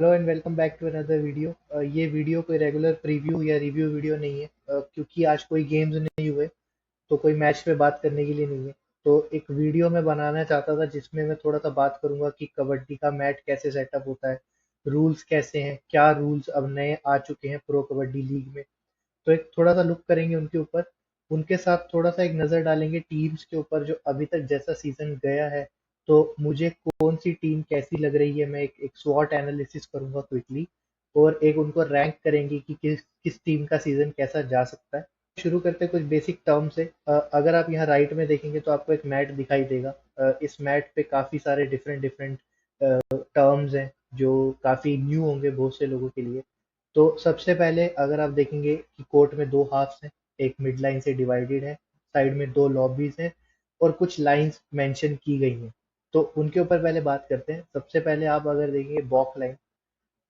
Hello and welcome back to another video. ये video कोई regular preview या review video नहीं है, क्योंकि आज कोई गेम्स नहीं हुए तो कोई मैच पे बात करने के लिए नहीं है। तो एक वीडियो मैं बनाना चाहता था जिसमें मैं थोड़ा सा बात करूंगा कि कबड्डी का मैच कैसे सेटअप होता है, रूल्स कैसे हैं, क्या रूल्स अब नए आ चुके हैं प्रो कबड्डी लीग में। तो एक थोड़ा सा लुक करेंगे उनके ऊपर, उनके साथ थोड़ा सा एक नज़र डालेंगे टीम्स के ऊपर जो अभी तक जैसा सीजन गया है। तो मुझे कौन सी टीम कैसी लग रही है, मैं एक स्वॉट एनालिसिस करूंगा क्विकली, और एक उनको रैंक करेंगे कि किस किस टीम का सीजन कैसा जा सकता है। शुरू करते हैं कुछ बेसिक टर्म से। अगर आप यहाँ राइट में देखेंगे तो आपको एक मैट दिखाई देगा। इस मैट पे काफ़ी सारे डिफरेंट डिफरेंट टर्म्स हैं जो काफ़ी न्यू होंगे बहुत से लोगों के लिए। तो सबसे पहले अगर आप देखेंगे कि कोर्ट में दो हाफ्स हैं, एक मिड लाइन से डिवाइडेड है, साइड में दो लॉबीज हैं और कुछ लाइंस मेंशन की गई हैं। तो उनके ऊपर पहले बात करते हैं। सबसे पहले आप अगर देखेंगे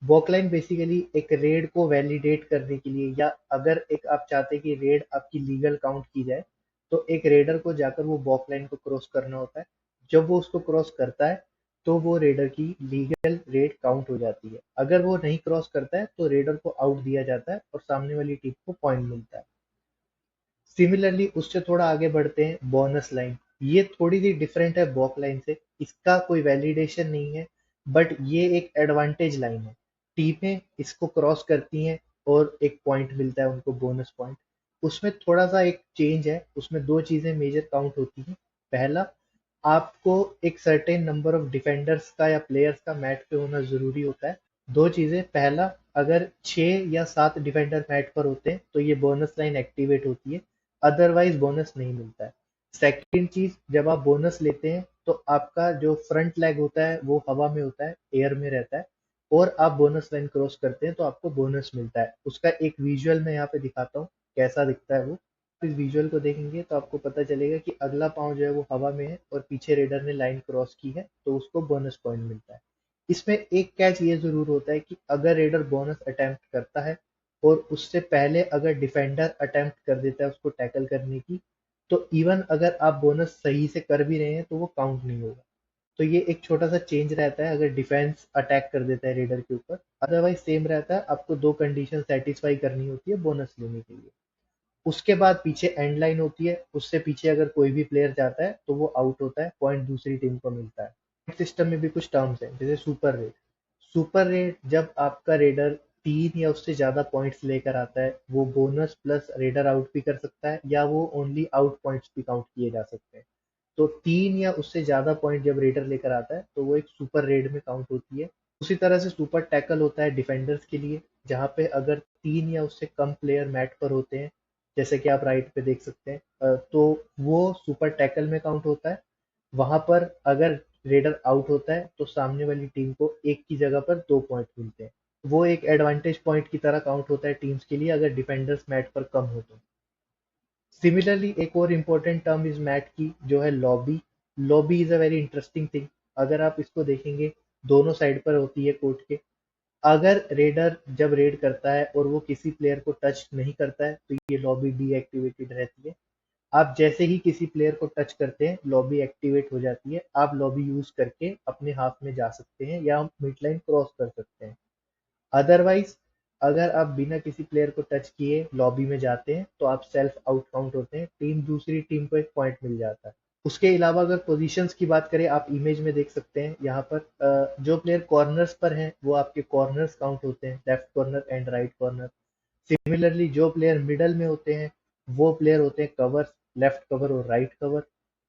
बॉक लाइन बेसिकली एक रेड को वैलिडेट करने के लिए, या अगर एक आप चाहते हैं कि रेड आपकी लीगल काउंट की जाए, तो एक रेडर को जाकर वो बॉक लाइन को क्रॉस करना होता है। जब वो उसको क्रॉस करता है तो वो रेडर की लीगल रेड काउंट हो जाती है। अगर वो नहीं क्रॉस करता है तो रेडर को आउट दिया जाता है और सामने वाली टीम को पॉइंट मिलता है। सिमिलरली उससे थोड़ा आगे बढ़ते हैं, बोनस लाइन। ये थोड़ी सी डिफरेंट है बॉक लाइन से, इसका कोई वैलिडेशन नहीं है, बट ये एक एडवांटेज लाइन है। टीमें इसको क्रॉस करती हैं और एक पॉइंट मिलता है उनको, बोनस पॉइंट। उसमें थोड़ा सा एक चेंज है, उसमें दो चीजें मेजर काउंट होती हैं। पहला, आपको एक सर्टेन नंबर ऑफ डिफेंडर्स का या प्लेयर्स का मैट पे होना जरूरी होता है। दो चीजें, पहला, अगर 6 या 7 डिफेंडर मैट पर होते हैं तो ये बोनस लाइन एक्टिवेट होती है, अदरवाइज बोनस नहीं मिलता है। सेकंड चीज, जब आप बोनस लेते हैं तो आपका जो फ्रंट लेग होता है वो हवा में होता है, एयर में रहता है, और आप बोनस लाइन क्रॉस करते हैं तो आपको बोनस मिलता है। उसका एक विजुअल मैं यहाँ पे दिखाता हूँ कैसा दिखता है वो। इस विजुअल को देखेंगे तो आपको पता चलेगा कि अगला पाँव जो है वो हवा में है और पीछे रेडर ने लाइन क्रॉस की है, तो उसको बोनस पॉइंट मिलता है। इसमें एक कैच ये जरूर होता है कि अगर रेडर बोनस अटेम्प्ट करता है और उससे पहले अगर डिफेंडर अटेम्प्ट कर देता है उसको टैकल करने की, तो इवन अगर आप बोनस सही से कर भी रहे हैं तो वो काउंट नहीं होगा। तो ये एक छोटा सा चेंज रहता है अगर डिफेंस अटैक कर देता है रेडर के ऊपर। अदरवाइज सेम रहता है, आपको दो कंडीशन सेटिस्फाई करनी होती है बोनस लेने के लिए। उसके बाद पीछे एंड लाइन होती है, उससे पीछे अगर कोई भी प्लेयर जाता है तो वो आउट होता है, पॉइंट दूसरी टीम को मिलता है। सिस्टम में भी कुछ टर्म्स हैं जैसे सुपर रेट। सुपर रेट, जब आपका रेडर 3 या उससे ज्यादा पॉइंट्स लेकर आता है, वो बोनस प्लस रेडर आउट भी कर सकता है या वो ओनली आउट पॉइंट्स भी काउंट किए जा सकते हैं। तो 3 या उससे ज्यादा पॉइंट जब रेडर लेकर आता है तो वो एक सुपर रेड में काउंट होती है। उसी तरह से सुपर टैकल होता है डिफेंडर्स के लिए, जहाँ पे अगर 3 या उससे कम प्लेयर मैट पर होते हैं, जैसे कि आप राइट पे देख सकते हैं, तो वो सुपर टैकल में काउंट होता है। वहां पर अगर रेडर आउट होता है तो सामने वाली टीम को एक की जगह पर 2 पॉइंट मिलते हैं। वो एक एडवांटेज पॉइंट की तरह काउंट होता है टीम्स के लिए अगर डिफेंडर्स मैट पर कम हो तो। सिमिलरली एक और इम्पोर्टेंट टर्म इस मैट की जो है lobby. Lobby is a very interesting thing. अगर आप इसको देखेंगे, दोनों साइड पर होती है कोर्ट के। अगर रेडर जब रेड करता है और वो किसी प्लेयर को टच नहीं करता है तो ये लॉबी डीएक्टिवेटेड रहती है। आप जैसे ही किसी प्लेयर को टच करते हैं लॉबी एक्टिवेट हो जाती है, आप लॉबी यूज करके अपने हाफ में जा सकते हैं या मिड लाइन क्रॉस कर सकते हैं। अदरवाइज अगर आप बिना किसी प्लेयर को टच किए लॉबी में जाते हैं तो आप सेल्फ आउट काउंट होते हैं, टीम दूसरी टीम को एक पॉइंट मिल जाता है। उसके अलावा अगर पोजीशंस की बात करें, आप इमेज में देख सकते हैं यहाँ पर, जो प्लेयर कॉर्नर्स पर हैं वो आपके कॉर्नर्स काउंट होते हैं, left corner and right corner. Similarly जो प्लेयर मिडल में होते हैं वो प्लेयर होते हैं कवर, लेफ्ट कवर और राइट कवर।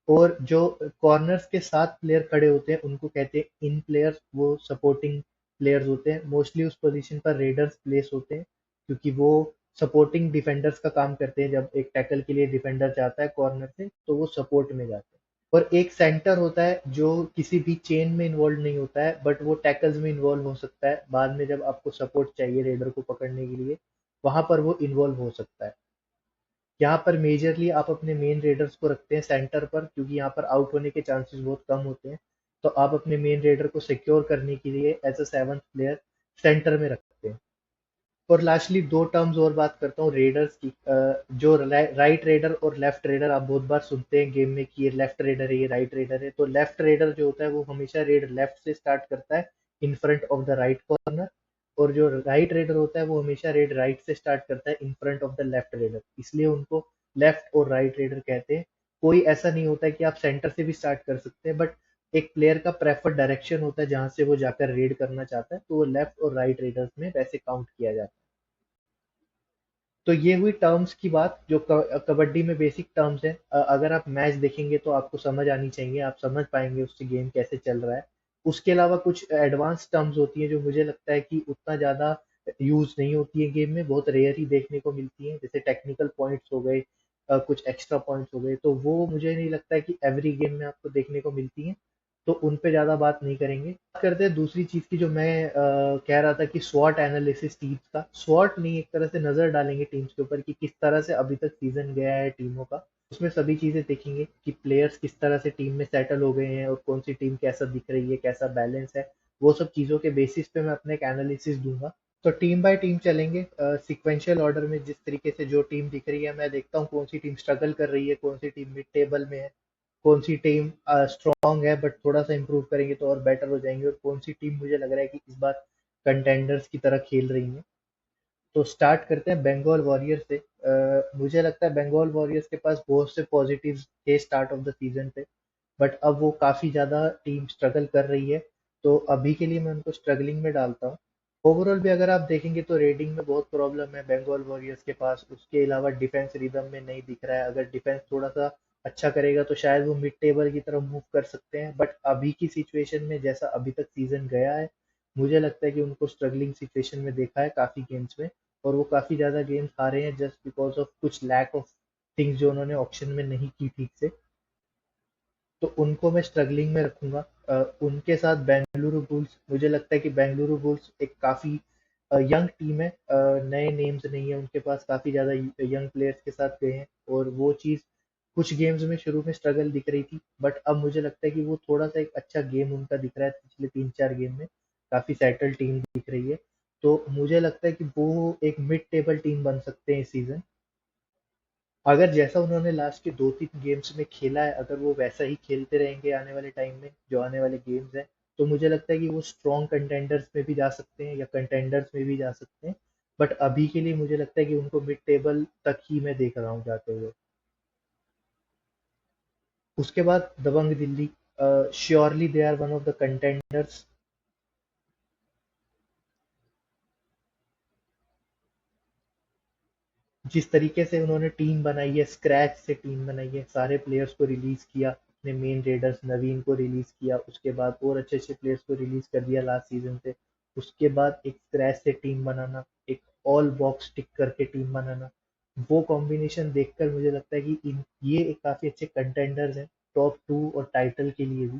और जो कॉर्नर्स के साथ प्लेयर खड़े होते हैं उनको कहते हैं इन प्लेयर्स, वो सपोर्टिंग प्लेयर्स होते हैं। मोस्टली उस पोजीशन पर रेडर्स प्लेस होते हैं क्योंकि वो सपोर्टिंग डिफेंडर्स का काम करते हैं। जब एक टैकल के लिए डिफेंडर जाता है कॉर्नर से तो वो सपोर्ट में जाते हैं। और एक सेंटर होता है जो किसी भी चेन में इन्वॉल्व नहीं होता है, बट वो टैकल्स में इन्वॉल्व हो सकता है बाद में जब आपको सपोर्ट चाहिए रेडर को पकड़ने के लिए, वहां पर वो इन्वॉल्व हो सकता है। यहाँ पर मेजरली आप अपने मेन रेडर्स को रखते हैं सेंटर पर क्योंकि यहाँ पर आउट होने के चांसेस बहुत कम होते हैं। तो आप अपने मेन रेडर को सिक्योर करने के लिए as a seventh player centre में रखते हैं। और लास्टली दो टर्म्स और बात करता हूँ रेडर्स की। जो राइट रेडर और लेफ्ट रेडर आप बहुत बार सुनते हैं गेम में कि ये लेफ्ट रेडर है, ये राइट रेडर है। तो लेफ्ट रेडर जो होता है वो हमेशा रेड लेफ्ट से स्टार्ट करता है, in front of the right corner, और जो राइट रेडर होता है वो हमेशा रेड राइट से स्टार्ट करता है in front of the left raider, इसलिए उनको लेफ्ट और राइट रेडर कहते हैं। कोई ऐसा नहीं होता है कि आप सेंटर से भी स्टार्ट कर सकते हैं, बट एक प्लेयर का प्रेफर्ड डायरेक्शन होता है जहां से वो जाकर रेड करना चाहता है, तो वो लेफ्ट और राइट रेडर्स में वैसे काउंट किया जाता है। तो ये हुई टर्म्स की बात जो कबड्डी में बेसिक टर्म्स है। अगर आप मैच देखेंगे तो आपको समझ आनी चाहिए, आप समझ पाएंगे उससे गेम कैसे चल रहा है। उसके अलावा कुछ एडवांस टर्म्स होती हैं जो मुझे लगता है कि उतना ज़्यादा यूज नहीं होती है गेम में, बहुत रेयर ही देखने को मिलती हैं, जैसे टेक्निकल पॉइंट्स हो गए, कुछ एक्स्ट्रा पॉइंट्स हो गए, तो वो मुझे नहीं लगता है कि एवरी गेम में आपको देखने को मिलती हैं, तो उन पे ज़्यादा बात नहीं करेंगे। बात करते हैं दूसरी चीज़ की, जो मैं कह रहा था कि स्वॉट एनालिसिस टीम्स का, स्वॉट नहीं, एक तरह से नज़र डालेंगे टीम्स के ऊपर कि किस तरह से अभी तक सीजन गया है टीमों का। उसमें सभी चीज़ें देखेंगे कि प्लेयर्स किस तरह से टीम में सेटल हो गए हैं और कौन सी टीम कैसा दिख रही है, कैसा बैलेंस है, वो सब चीज़ों के बेसिस पे मैं अपना एक एनालिसिस दूंगा। तो टीम बाय टीम चलेंगे, सिक्वेंशियल ऑर्डर में, जिस तरीके से जो टीम दिख रही है मैं देखता हूँ कौन सी टीम स्ट्रगल कर रही है, कौन सी टीम मिड टेबल में है, कौन सी टीम स्ट्रांग है बट थोड़ा सा इंप्रूव करेंगे तो और बेटर हो जाएंगे, और कौन सी टीम मुझे लग रहा है कि इस बार कंटेंडर्स की तरह खेल रही है। तो स्टार्ट करते हैं बंगाल वॉरियर्स से। मुझे लगता है बंगाल वॉरियर्स के पास बहुत से पॉजिटिव्स थे स्टार्ट ऑफ द सीजन पे, बट अब वो काफ़ी ज़्यादा टीम स्ट्रगल कर रही है, तो अभी के लिए मैं उनको स्ट्रगलिंग में डालता हूँ। ओवरऑल भी अगर आप देखेंगे तो रेडिंग में बहुत प्रॉब्लम है बंगाल वॉरियर्स के पास, उसके अलावा डिफेंस रिदम में नहीं दिख रहा है। अगर डिफेंस थोड़ा सा अच्छा करेगा तो शायद वो मिड टेबल की तरफ मूव कर सकते हैं, बट अभी की सिचुएशन में जैसा अभी तक सीजन गया है, मुझे लगता है कि उनको स्ट्रगलिंग सिचुएशन में देखा है काफ़ी गेम्स में, और वो काफ़ी ज़्यादा गेम्स हारे हैं जस्ट बिकॉज ऑफ कुछ लैक ऑफ थिंग्स जो उन्होंने ऑप्शन में नहीं की ठीक से, तो उनको मैं स्ट्रगलिंग में रखूंगा। उनके साथ बेंगलुरु बुल्स, मुझे लगता है कि बेंगलुरु बुल्स एक काफ़ी यंग टीम है, नए नेम्स नहीं है उनके पास, काफ़ी ज़्यादा यंग प्लेयर्स के साथ गए हैं, और वो चीज़ कुछ गेम्स में शुरू में स्ट्रगल दिख रही थी, बट अब मुझे लगता है कि वो थोड़ा सा एक अच्छा गेम उनका दिख रहा है पिछले 3-4 गेम में, काफ़ी सेटल टीम दिख रही है। तो मुझे लगता है कि वो एक मिड टेबल टीम बन सकते हैं इस सीजन। अगर जैसा उन्होंने लास्ट के 2-3 गेम्स में खेला है, अगर वो वैसा ही खेलते रहेंगे आने वाले टाइम में, जो आने वाले गेम्स हैं, तो मुझे लगता है कि वो स्ट्रॉन्ग कंटेंडर्स में भी जा सकते हैं या कंटेंडर्स में भी जा सकते हैं, बट अभी के लिए मुझे लगता है कि उनको मिड टेबल तक ही मैं देख रहा हूँ जाते हुए। उसके बाद Dabang Delhi, surely they are one of the contenders. जिस तरीके से उन्होंने टीम बनाई है, स्क्रैच से टीम बनाई है, सारे प्लेयर्स को रिलीज किया, अपने मेन रेडर्स नवीन को रिलीज किया, उसके बाद और अच्छे अच्छे प्लेयर्स को रिलीज कर दिया लास्ट सीजन से, उसके बाद एक स्क्रैच से टीम बनाना, एक ऑल बॉक्स टिक करके टीम बनाना, वो कॉम्बिनेशन देखकर मुझे लगता है कि ये एक काफी अच्छे कंटेंडर्स हैं टॉप 2 और टाइटल के लिए भी,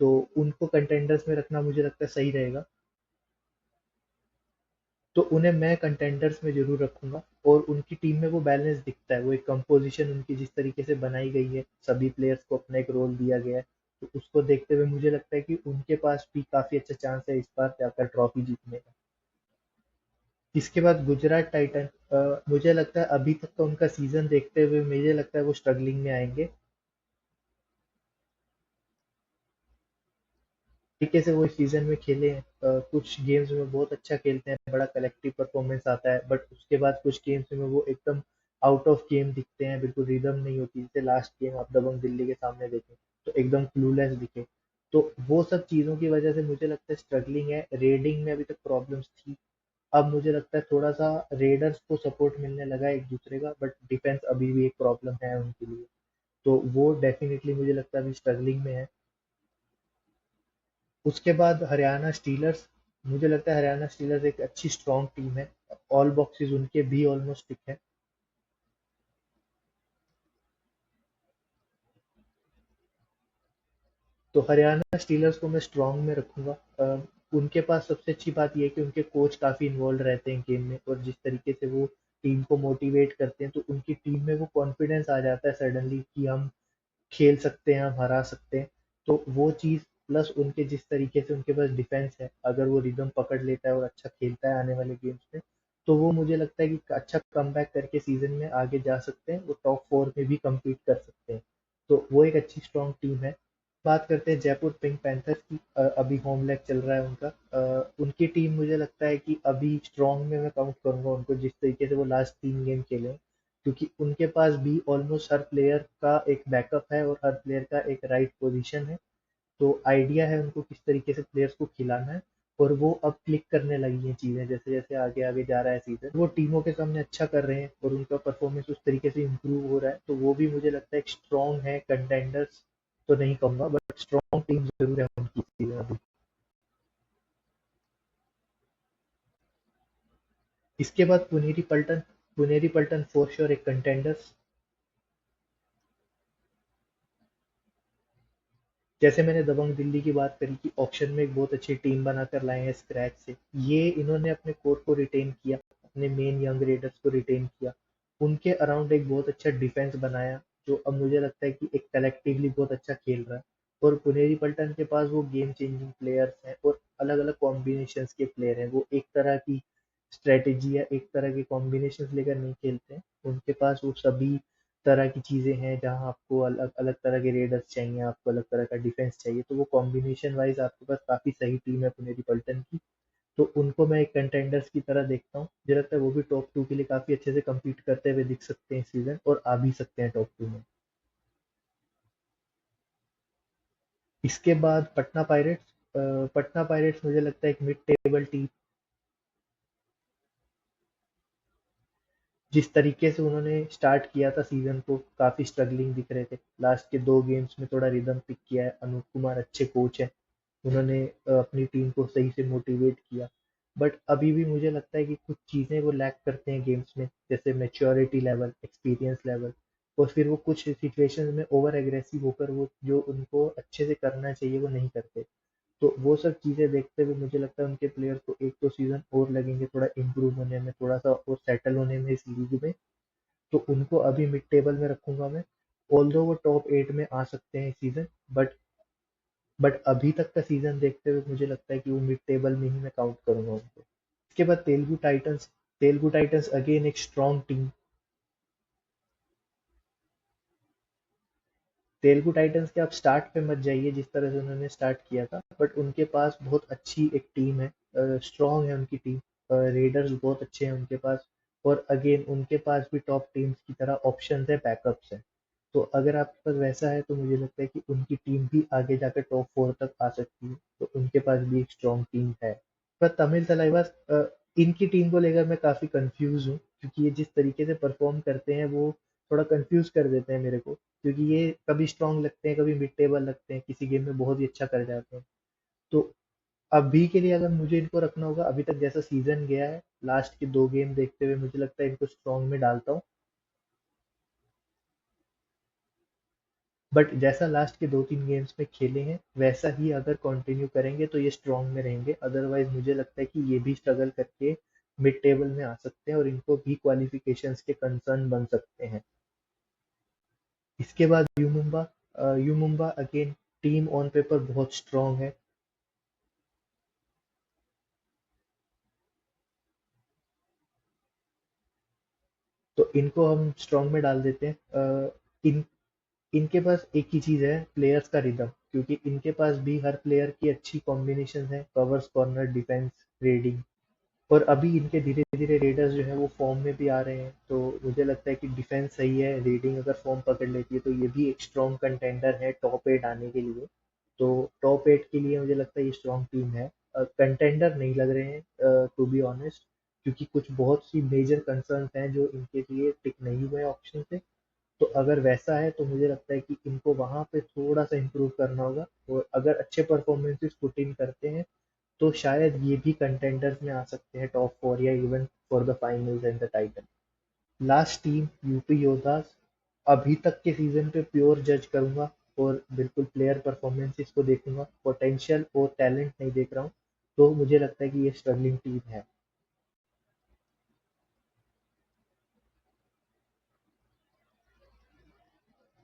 तो उनको कंटेंडर्स में रखना मुझे लगता है सही रहेगा। तो उन्हें मैं कंटेंडर्स में ज़रूर रखूँगा, और उनकी टीम में वो बैलेंस दिखता है, वो एक कंपोजिशन उनकी जिस तरीके से बनाई गई है, सभी प्लेयर्स को अपना एक रोल दिया गया है, तो उसको देखते हुए मुझे लगता है कि उनके पास भी काफ़ी अच्छा चांस है इस बार जाकर ट्रॉफी जीतने का। इसके बाद गुजरात टाइटन, मुझे लगता है अभी तक का उनका सीजन देखते हुए मुझे लगता है वो स्ट्रगलिंग में आएंगे। तरीके से वो इस सीजन में खेले हैं, कुछ गेम्स में बहुत अच्छा खेलते हैं, बड़ा कलेक्टिव परफॉर्मेंस आता है, बट उसके बाद कुछ गेम्स में वो एकदम आउट ऑफ गेम दिखते हैं, बिल्कुल रिदम नहीं होती, जैसे लास्ट गेम आप दबंग दिल्ली के सामने देखें तो एकदम क्लूलेस दिखे। तो वो सब चीज़ों की वजह से मुझे लगता है स्ट्रगलिंग है। रेडिंग में अभी तक प्रॉब्लम्स थी, अब मुझे लगता है थोड़ा सा रेडर्स को सपोर्ट मिलने लगा है एक दूसरे का, बट डिफेंस अभी भी एक प्रॉब्लम है उनके लिए, तो वो डेफिनेटली मुझे लगता है अभी स्ट्रगलिंग में है। उसके बाद हरियाणा स्टीलर्स, मुझे लगता है हरियाणा स्टीलर्स एक अच्छी स्ट्रॉन्ग टीम है, ऑल बॉक्सेस उनके भी ऑलमोस्ट टिक है। तो हरियाणा स्टीलर्स को मैं स्ट्रॉन्ग में रखूंगा। उनके पास सबसे अच्छी बात यह है कि उनके कोच काफ़ी इन्वॉल्व रहते हैं गेम में, और जिस तरीके से वो टीम को मोटिवेट करते हैं, तो उनकी टीम में वो कॉन्फिडेंस आ जाता है सडनली कि हम खेल सकते हैं, हम हरा सकते हैं। तो वो चीज़ प्लस उनके जिस तरीके से उनके पास डिफेंस है, अगर वो रिदम पकड़ लेता है और अच्छा खेलता है आने वाले गेम्स में, तो वो मुझे लगता है कि अच्छा कमबैक करके सीजन में आगे जा सकते हैं, वो टॉप 4 में भी compete कर सकते हैं। तो वो एक अच्छी स्ट्रॉन्ग टीम है। बात करते हैं जयपुर पिंक पैंथर्स की। अभी होम लेग चल रहा है उनका। उनकी टीम मुझे लगता है कि अभी स्ट्रॉन्ग में मैं काउंट करूंगा उनको, जिस तरीके से वो लास्ट 3 गेम खेले हैं। क्योंकि उनके पास भी ऑलमोस्ट हर प्लेयर का एक बैकअप है और हर प्लेयर का एक राइट पोजीशन है। तो आइडिया है उनको किस तरीके से प्लेयर्स को खिलाना है। और वो अब क्लिक करने लगी हैं चीजें, जैसे जैसे आगे आगे जा रहा है सीजन, वो टीमों के सामने अच्छा कर रहे हैं और उनका परफॉर्मेंस उस तरीके से इम्प्रूव हो रहा है। तो वो भी मुझे लगता है एक स्ट्रॉन्ग है, कंटेंडर्स तो नहीं कहूंगा बट स्ट्रॉन्ग टीम जरूर है उनकी इस सीजन अभी। इसके बाद पुनेरी पल्टन फॉर श्योर एक कंटेंडर्स। जैसे मैंने दबंग दिल्ली की बात करी कि ऑक्शन में एक बहुत अच्छी टीम बनाकर लाए हैं स्क्रैच से, ये इन्होंने अपने कोर को रिटेन किया, अपने मेन यंग रेडर्स को रिटेन किया, उनके अराउंड एक बहुत अच्छा डिफेंस बनाया, जो अब मुझे लगता है कि एक कलेक्टिवली बहुत अच्छा खेल रहा है। और पुनेरी पल्टन के पास वो गेम चेंजिंग प्लेयर्स हैं और अलग अलग कॉम्बिनेशंस के प्लेयर हैं। वो एक तरह की स्ट्रेटेजी या एक तरह के कॉम्बिनेशंस लेकर नहीं खेलते हैं। उनके पास वो सभी तरह की चीज़ें हैं, जहाँ आपको अलग अलग तरह के रेडर्स चाहिए, आपको अलग तरह का डिफेंस चाहिए, तो वो कॉम्बिनेशन वाइज आपके पास काफ़ी सही टीम है पुनेरी पल्टन की। तो उनको मैं एक कंटेंडर्स की तरह देखता हूँ। मुझे लगता है वो भी टॉप 2 के लिए काफ़ी अच्छे से compete करते हुए दिख सकते हैं इस सीजन और आ भी सकते हैं टॉप 2 में। इसके बाद पटना पायरेट्स मुझे लगता है एक मिड टेबल टीम। जिस तरीके से उन्होंने स्टार्ट किया था सीजन को, काफी स्ट्रगलिंग दिख रहे थे, लास्ट के 2 गेम्स में थोड़ा रिदम पिक किया है। अनूप कुमार अच्छे कोच हैं, उन्होंने अपनी टीम को सही से मोटिवेट किया। बट अभी भी मुझे लगता है कि कुछ चीजें वो लैक करते हैं गेम्स में, जैसे मेच्योरिटी लेवल, एक्सपीरियंस लेवल। और फिर वो कुछ सिचुएशंस में ओवर एग्रेसिव होकर वो जो उनको अच्छे से करना चाहिए वो नहीं करते। तो वो सब चीज़ें देखते हुए मुझे लगता है उनके प्लेयर को 1-2 सीजन और लगेंगे थोड़ा इम्प्रूव होने में, थोड़ा सा और सेटल होने में इस लीग में। तो उनको अभी मिड टेबल में रखूंगा मैं। ऑल्दो वो टॉप 8 में आ सकते हैं इस सीजन, बट अभी तक का सीजन देखते हुए मुझे लगता है कि वो मिड टेबल में ही मैं काउंट करूंगा उनको। इसके बाद तेलुगु टाइटंस अगेन एक स्ट्रॉन्ग टीम। तेलुगु टाइटंस के आप स्टार्ट पे मत जाइए जिस तरह से उन्होंने स्टार्ट किया था, बट उनके पास बहुत अच्छी एक टीम है, स्ट्रॉन्ग है उनकी टीम। रेडर्स बहुत अच्छे हैं उनके पास। और अगेन उनके पास भी टॉप टीम्स की तरह ऑप्शंस है, बैकअप्स है। तो अगर आपके पास वैसा है तो मुझे लगता है कि उनकी टीम भी आगे जाकर टॉप 4 तक आ सकती है। तो उनके पास भी एक स्ट्रॉन्ग टीम है। पर तमिल तलाइवास, इनकी टीम को लेकर मैं काफ़ी कंफ्यूज हूँ, क्योंकि ये जिस तरीके से परफॉर्म करते हैं वो थोड़ा कंफ्यूज कर देते हैं मेरे को। क्योंकि ये कभी स्ट्रांग लगते हैं, कभी मिड टेबल लगते हैं, किसी गेम में बहुत ही अच्छा कर जाते हैं। तो अभी के लिए अगर मुझे इनको रखना होगा, अभी तक जैसा सीजन गया है, लास्ट के 2 गेम देखते हुए मुझे लगता है इनको स्ट्रॉन्ग में डालता हूँ। बट जैसा लास्ट के 2-3 गेम्स में खेले हैं वैसा ही अगर कंटिन्यू करेंगे तो ये स्ट्रॉन्ग में रहेंगे। अदरवाइज मुझे लगता है कि ये भी स्ट्रगल करके मिड टेबल में आ सकते हैं और इनको भी क्वालिफिकेशंस के कंसर्न बन सकते हैं। इसके बाद you Mumba again team on paper बहुत स्ट्रॉन्ग है। तो इनको हम स्ट्रॉन्ग में डाल देते हैं। इन इनके पास एक ही चीज़ है, प्लेयर्स का रिदम, क्योंकि इनके पास भी हर प्लेयर की अच्छी कॉम्बिनेशन है, कवर्स, कॉर्नर, डिफेंस, रेडिंग। और अभी इनके धीरे धीरे रेडर्स जो है वो फॉर्म में भी आ रहे हैं। तो मुझे लगता है कि डिफेंस सही है, रीडिंग अगर फॉर्म पकड़ लेती है तो ये भी एक स्ट्रॉन्ग कंटेंडर है टॉप 8 आने के लिए। तो टॉप 8 के लिए मुझे लगता है ये स्ट्रॉन्ग टीम है। कंटेंडर नहीं लग रहे हैं टू बी ऑनेस्ट, क्योंकि कुछ बहुत सी मेजर कंसर्न्स हैं जो इनके लिए टिक नहीं हुए ऑप्शन से। तो अगर वैसा है तो मुझे लगता है कि इनको वहां पे थोड़ा सा इम्प्रूव करना होगा। और अगर अच्छे परफॉर्मेंसेस पुट इन करते हैं तो शायद ये भी कंटेंडर्स में आ सकते हैं टॉप 4 या even for the finals and the title. Last team UP Yoddhas, अभी तक के सीजन पे प्योर जज करूंगा और बिल्कुल प्लेयर परफॉर्मेंसेस को देखूंगा, पोटेंशियल और टैलेंट नहीं देख रहा हूँ। तो मुझे लगता है कि ये स्ट्रगलिंग टीम है।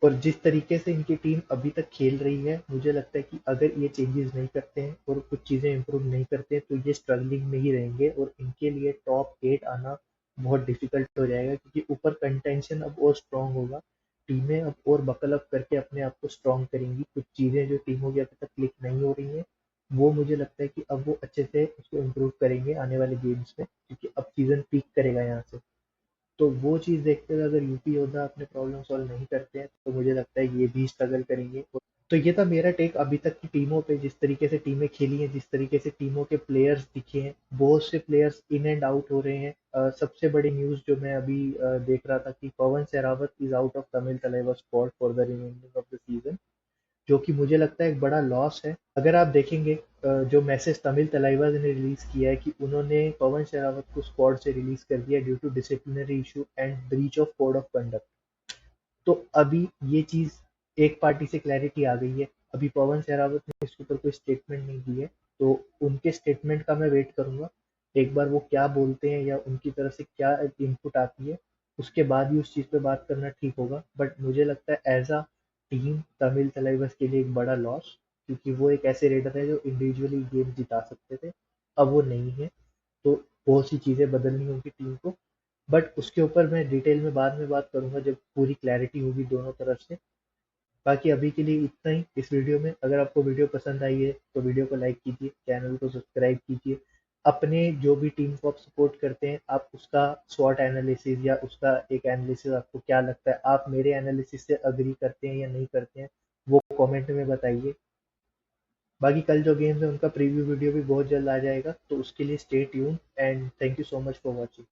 और जिस तरीके से इनकी टीम अभी तक खेल रही है मुझे लगता है कि अगर ये चेंजेस नहीं करते हैं और कुछ चीज़ें इंप्रूव नहीं करते हैं तो ये स्ट्रगलिंग में ही रहेंगे और इनके लिए टॉप 8 आना बहुत डिफिकल्ट हो जाएगा, क्योंकि ऊपर कंटेंशन अब और स्ट्रांग होगा। टीमें अब और बकल अप करके अपने आप को स्ट्रॉन्ग करेंगी। कुछ चीज़ें जो टीमों की अभी तक क्लिक नहीं हो रही हैं, वो मुझे लगता है कि अब वो अच्छे से उसको इम्प्रूव करेंगे आने वाले गेम्स में, क्योंकि अब सीज़न पीक करेगा यहाँ से। तो वो चीज़ देखते हुए अगर यूपी योद्धा अपने प्रॉब्लम सॉल्व नहीं करते हैं, तो मुझे लगता है ये भी स्ट्रगल करेंगे। तो ये था मेरा टेक अभी तक की टीमों पे, जिस तरीके से टीमें खेली हैं, जिस तरीके से टीमों के प्लेयर्स दिखे हैं, बहुत से प्लेयर्स इन एंड आउट हो रहे हैं। सबसे बड़ी न्यूज़ जो मैं अभी देख रहा था कि Pawan Sehrawat is out of Tamil Thalaiva squad for the remaining of the season, जो कि मुझे लगता है एक बड़ा लॉस है। अगर आप देखेंगे जो मैसेज तमिल तलाइवाज ने रिलीज किया है कि उन्होंने पवन शरावत को स्क्वाड से रिलीज कर दिया due to disciplinary issue and breach of code of conduct. तो अभी ये चीज एक पार्टी से क्लैरिटी आ गई है। अभी पवन सहरावत ने इसके ऊपर कोई स्टेटमेंट नहीं दी है, तो उनके स्टेटमेंट का मैं वेट करूंगा। एक बार वो क्या बोलते हैं या उनकी तरफ से क्या इनपुट आती है, उसके बाद ही उस चीज पे बात करना ठीक होगा। बट मुझे लगता है एज अ टीम तमिल तलाइवस के लिए एक बड़ा लॉस, क्योंकि वो एक ऐसे रेडर है जो इंडिविजुअली गेम जिता सकते थे, अब वो नहीं है। तो बहुत सी चीजें बदलनी होगी टीम को, बट उसके ऊपर मैं डिटेल में बाद में बात करूंगा जब पूरी क्लैरिटी होगी दोनों तरफ से। बाकी अभी के लिए इतना ही इस वीडियो में। अगर आपको वीडियो पसंद आई है तो वीडियो को लाइक कीजिए, चैनल को सब्सक्राइब कीजिए। अपने जो भी टीम को आप सपोर्ट करते हैं, आप उसका स्वॉट एनालिसिस या उसका एक एनालिसिस आपको क्या लगता है, आप मेरे एनालिसिस से अग्री करते हैं या नहीं करते हैं, वो कमेंट में बताइए। बाकी कल जो गेम्स है उनका प्रीव्यू वीडियो भी बहुत जल्द आ जाएगा, तो उसके लिए stay tune and thank you so much for watching.